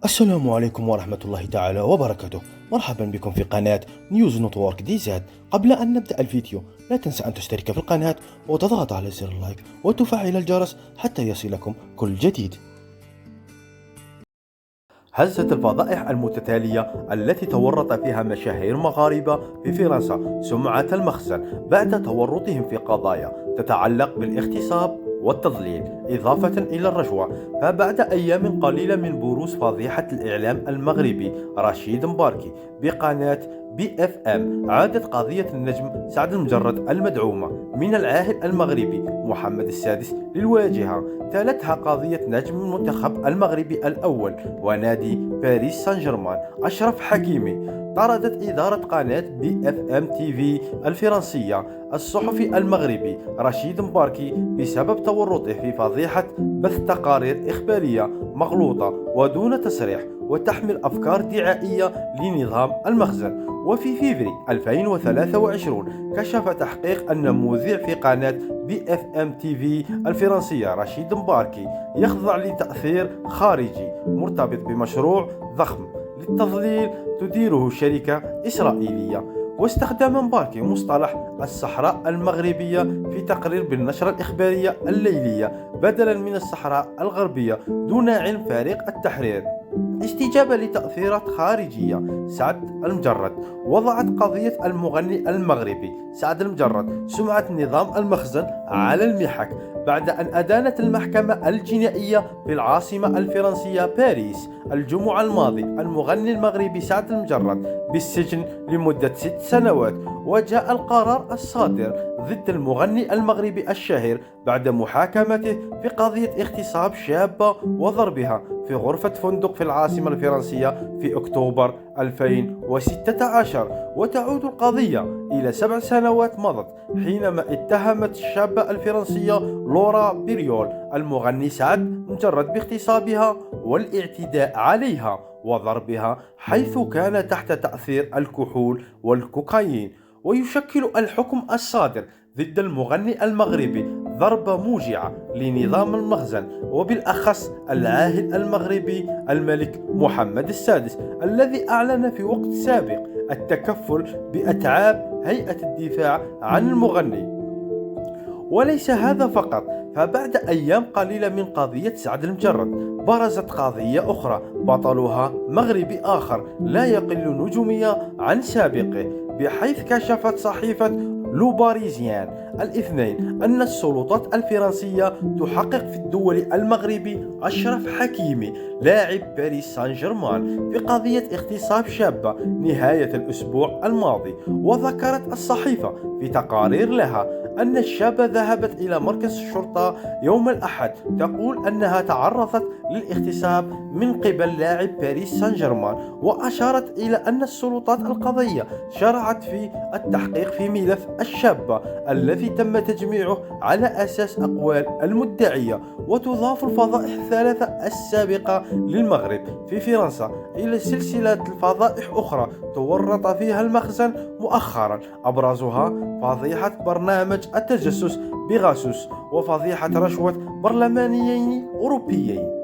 السلام عليكم ورحمة الله تعالى وبركاته. مرحبا بكم في قناة نيوز نتورك دي زاد. قبل أن نبدأ الفيديو لا تنسى أن تشترك في القناة وتضغط على زر اللايك وتفعل الجرس حتى يصلكم كل جديد. هزت الفضائح المتتالية التي تورط فيها مشاهير مغاربة في فرنسا سمعة المخزن بعد تورطهم في قضايا تتعلق بالاغتصاب والتضليل إضافة إلى الرشوة. فبعد أيام قليلة من بروز فضيحة الإعلام المغربي رشيد مباركي بقناة بي اف ام، عادت قضية النجم سعد المجرد المدعومة من العاهل المغربي محمد السادس للواجهة. تالتها قضية نجم المنتخب المغربي الأول ونادي باريس سان جيرمان أشرف حكيمي. طردت إدارة قناة بي اف ام تي في الفرنسية الصحفي المغربي رشيد مباركي بسبب تورطه في فضيحة بث تقارير إخبارية مغلوطة ودون تصريح وتحمل أفكار دعائية لنظام المخزن. وفي فيفري 2023 كشف تحقيق أن مذيع في قناة بي اف ام تي في الفرنسية رشيد مباركي يخضع لتأثير خارجي مرتبط بمشروع ضخم للتضليل تديره شركة إسرائيلية. واستخدم مباركي مصطلح الصحراء المغربية في تقرير بالنشرة الإخبارية الليلية بدلا من الصحراء الغربية دون علم فريق التحرير. استجابة لتأثيرات خارجية. سعد المجرد وضعت قضية المغني المغربي سعد المجرد سمعة نظام المخزن على المحك بعد أن أدانت المحكمة الجنائية في العاصمة الفرنسية باريس الجمعة الماضي المغني المغربي سعد المجرد بالسجن لمدة 6 سنوات. وجاء القرار الصادر ضد المغني المغربي الشهير بعد محاكمته في قضية اغتصاب شابة وضربها في غرفة فندق في العاصمة الفرنسية في أكتوبر 2016. وتعود القضية إلى 7 سنوات مضت حينما اتهمت الشابة الفرنسية لورا بيريول المغني سعد مجرد باغتصابها والاعتداء عليها وضربها حيث كان تحت تأثير الكحول والكوكايين. ويشكل الحكم الصادر ضد المغني المغربي ضربة موجعة لنظام المخزن وبالأخص العاهل المغربي الملك محمد السادس الذي أعلن في وقت سابق التكفل بأتعاب هيئة الدفاع عن المغني. وليس هذا فقط، فبعد أيام قليلة من قضية سعد المجرد برزت قضية أخرى بطلها مغربي آخر لا يقل نجومية عن سابقه، بحيث كشفت صحيفة لو باريزيان الاثنين أن السلطات الفرنسية تحقق في الدول المغربي أشرف حكيمي لاعب باريس سان جيرمان في قضية اغتصاب شابة نهاية الأسبوع الماضي. وذكرت الصحيفة في تقارير لها أن الشابة ذهبت إلى مركز الشرطة يوم الأحد تقول أنها تعرضت للاغتصاب من قبل لاعب باريس سان جيرمان، وأشارت إلى أن السلطات القضائية شرعت في التحقيق في ملف الشابة الذي تم تجميعه على أساس أقوال المدعية. وتضاف الفضائح الثلاثة السابقة للمغرب في فرنسا إلى سلسلة الفضائح أخرى تورط فيها المخزن مؤخرا، أبرزها فضيحة برنامج التجسس بغاسوس وفضيحة رشوة برلمانيين أوروبيين.